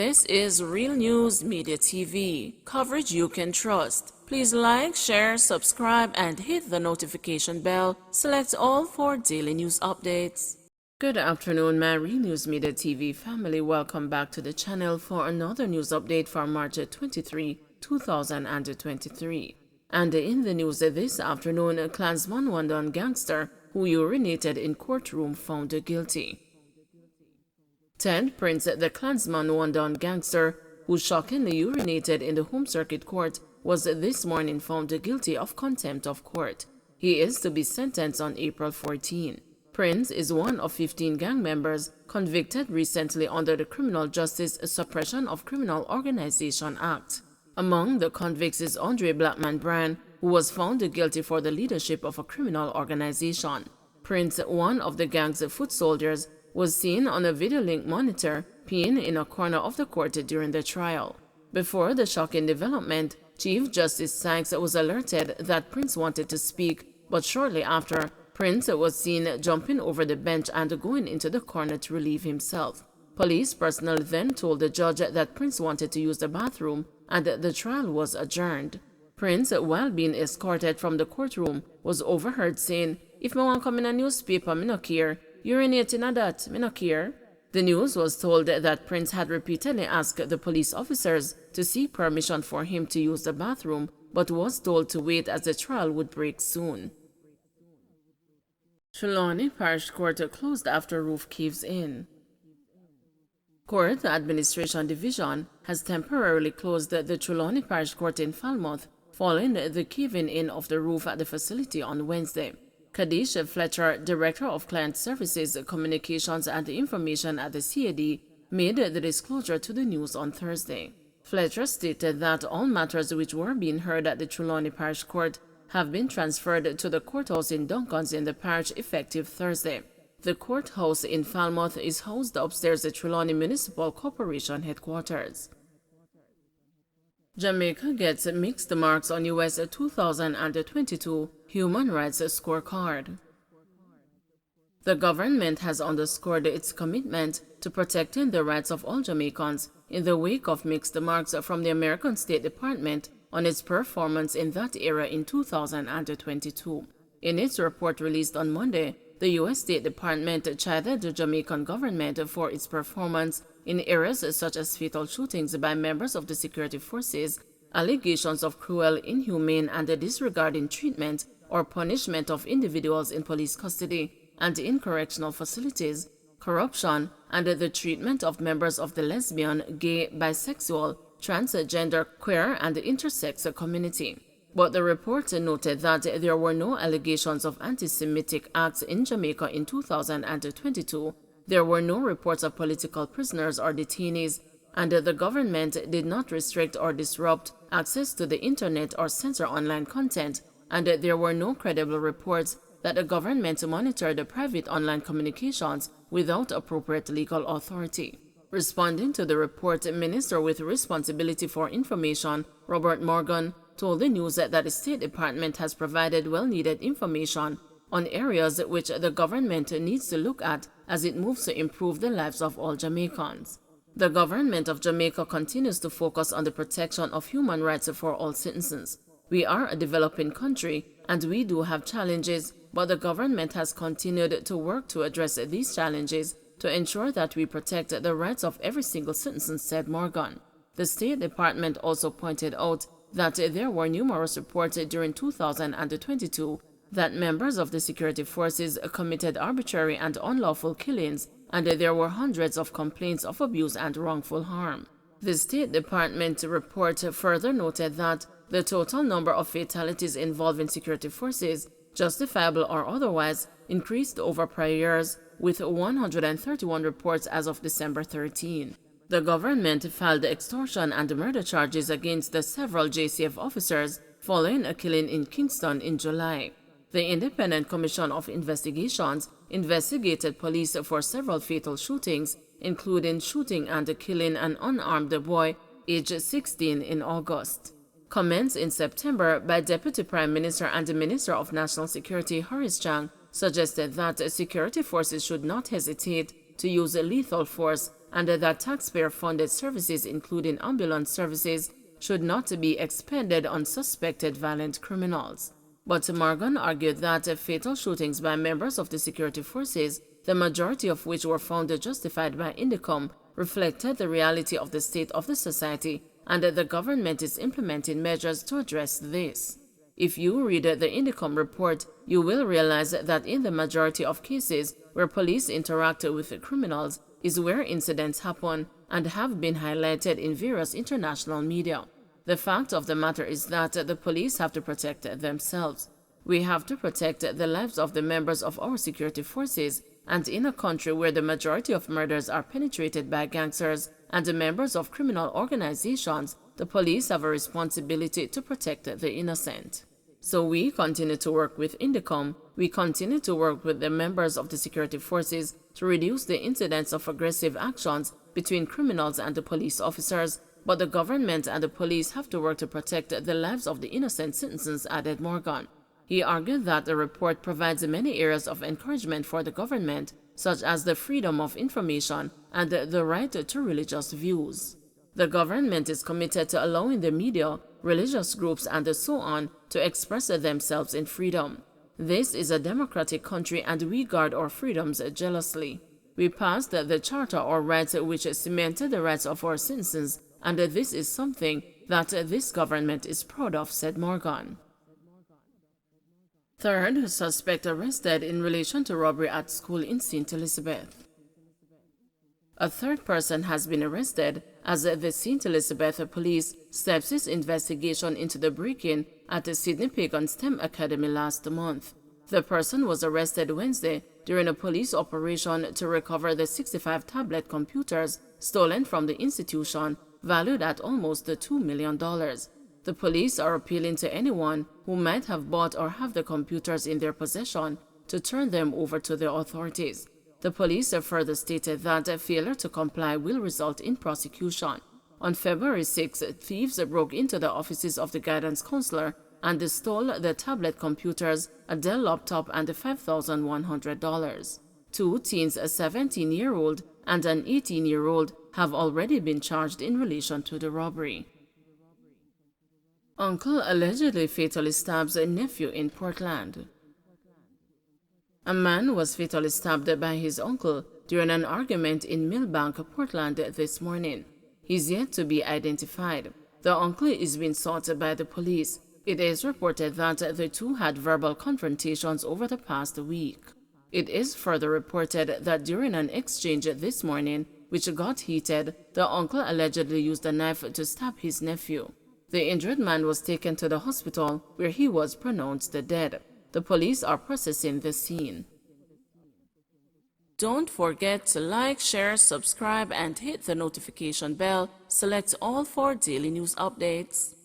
This is Real News Media TV, coverage you can trust. Please like, share, subscribe, and hit the notification bell. Select all for daily news updates. Good afternoon, my Real News Media TV family. Welcome back to the channel for another news update for March 23, 2023. And in the news this afternoon, a Klansman Wandon gangster who urinated in courtroom found guilty. Ted Prince, the Klansman Wandon gangster who shockingly urinated in the Home Circuit Court, was this morning found guilty of contempt of court. He is to be sentenced on April 14. Prince is one of 15 gang members convicted recently under the Criminal Justice Suppression of Criminal Organization Act. Among the convicts is Andre Blackman Bryan, who was found guilty for the leadership of a criminal organization. Prince, one of the gang's foot soldiers, was seen on a video link monitor peeing in a corner of the court during the trial. Before the shocking development, Chief Justice Sykes was alerted that Prince wanted to speak, but shortly after, Prince was seen jumping over the bench and going into the corner to relieve himself. Police personnel then told the judge that Prince wanted to use the bathroom and the trial was adjourned. Prince, while being escorted from the courtroom, was overheard saying, "If me want come in a newspaper, me no care. Urinating at that, me no care." The news was told that Prince had repeatedly asked the police officers to seek permission for him to use the bathroom, but was told to wait as the trial would break soon. Trelawny Parish Court closed after roof caves in. Court Administration Division has temporarily closed the Trelawny Parish Court in Falmouth following the caving in of the roof at the facility on Wednesday. Kadish Fletcher, Director of Client Services, Communications and Information at the CAD, made the disclosure to the news on Thursday. Fletcher stated that all matters which were being heard at the Trelawny Parish Court have been transferred to the courthouse in Duncans in the parish effective Thursday. The courthouse in Falmouth is housed upstairs at Trelawny Municipal Corporation headquarters. Jamaica gets mixed marks on U.S. 2022 Human Rights Scorecard. The government has underscored its commitment to protecting the rights of all Jamaicans in the wake of mixed marks from the American State Department on its performance in that area in 2022. In its report released on Monday, the U.S. State Department chided the Jamaican government for its performance in areas such as fatal shootings by members of the security forces, allegations of cruel, inhumane, and disregarding treatment or punishment of individuals in police custody and in correctional facilities, corruption, and the treatment of members of the lesbian, gay, bisexual, transgender, queer, and intersex community. But the report noted that there were no allegations of anti-Semitic acts in Jamaica in 2022, there were no reports of political prisoners or detainees, and the government did not restrict or disrupt access to the internet or censor online content, and there were no credible reports that the government monitored private online communications without appropriate legal authority. Responding to the report, Minister with Responsibility for Information, Robert Morgan, told the news that the State Department has provided well-needed information on areas which the government needs to look at as it moves to improve the lives of all Jamaicans. The government of Jamaica continues to focus on the protection of human rights for all citizens. We are a developing country and we do have challenges, but the government has continued to work to address these challenges to ensure that we protect the rights of every single citizen, said Morgan. The State Department also pointed out that there were numerous reports during 2022 that members of the security forces committed arbitrary and unlawful killings, and there were hundreds of complaints of abuse and wrongful harm. The State Department report further noted that the total number of fatalities involving security forces, justifiable or otherwise, increased over prior years, with 131 reports as of December 13. The government filed extortion and murder charges against the several JCF officers following a killing in Kingston in July. The Independent Commission of Investigations investigated police for several fatal shootings, including shooting and killing an unarmed boy aged 16 in August. Comments in September by Deputy Prime Minister and Minister of National Security Horace Chang suggested that security forces should not hesitate to use lethal force and that taxpayer-funded services, including ambulance services, should not be expended on suspected violent criminals. But Morgan argued that fatal shootings by members of the security forces, the majority of which were found justified by income, reflected the reality of the state of the society, and that the government is implementing measures to address this. If you read the income report, you will realize that in the majority of cases where police interact with criminals is where incidents happen and have been highlighted in various international media. The fact of the matter is that the police have to protect themselves. We have to protect the lives of the members of our security forces, and in a country where the majority of murders are penetrated by gangsters and the members of criminal organizations, the police have a responsibility to protect the innocent. So we continue to work with Indicom. We continue to work with the members of the security forces to reduce the incidence of aggressive actions between criminals and the police officers, but the government and the police have to work to protect the lives of the innocent citizens, added Morgan. He argued that the report provides many areas of encouragement for the government, such as the freedom of information and the right to religious views. The government is committed to allowing the media, religious groups, and so on to express themselves in freedom. This is a democratic country and we guard our freedoms jealously. We passed the Charter or rights which cemented the rights of our citizens, and this is something that this government is proud of, said Morgan. Third, suspect arrested in relation to robbery at school in St. Elizabeth. A third person has been arrested as the St. Elizabeth police steps its investigation into the break-in at the Sydney Pagan STEM Academy last month. The person was arrested Wednesday during a police operation to recover the 65 tablet computers stolen from the institution, valued at almost $2 million. The police are appealing to anyone who might have bought or have the computers in their possession to turn them over to the authorities. The police have further stated that a failure to comply will result in prosecution. On February 6, thieves broke into the offices of the guidance counselor and stole the tablet computers, a Dell laptop, and $5,100. Two teens, a 17-year-old and an 18-year-old, have already been charged in relation to the robbery. Uncle allegedly fatally stabs a nephew in Portland. A man was fatally stabbed by his uncle during an argument in Millbank, Portland this morning. He's yet to be identified. The uncle is being sought by the police. It is reported that the two had verbal confrontations over the past week. It is further reported that during an exchange this morning, which got heated, the uncle allegedly used a knife to stab his nephew. The injured man was taken to the hospital where he was pronounced dead. The police are processing the scene. Don't forget to like, share, subscribe, and hit the notification bell. Select all for daily news updates.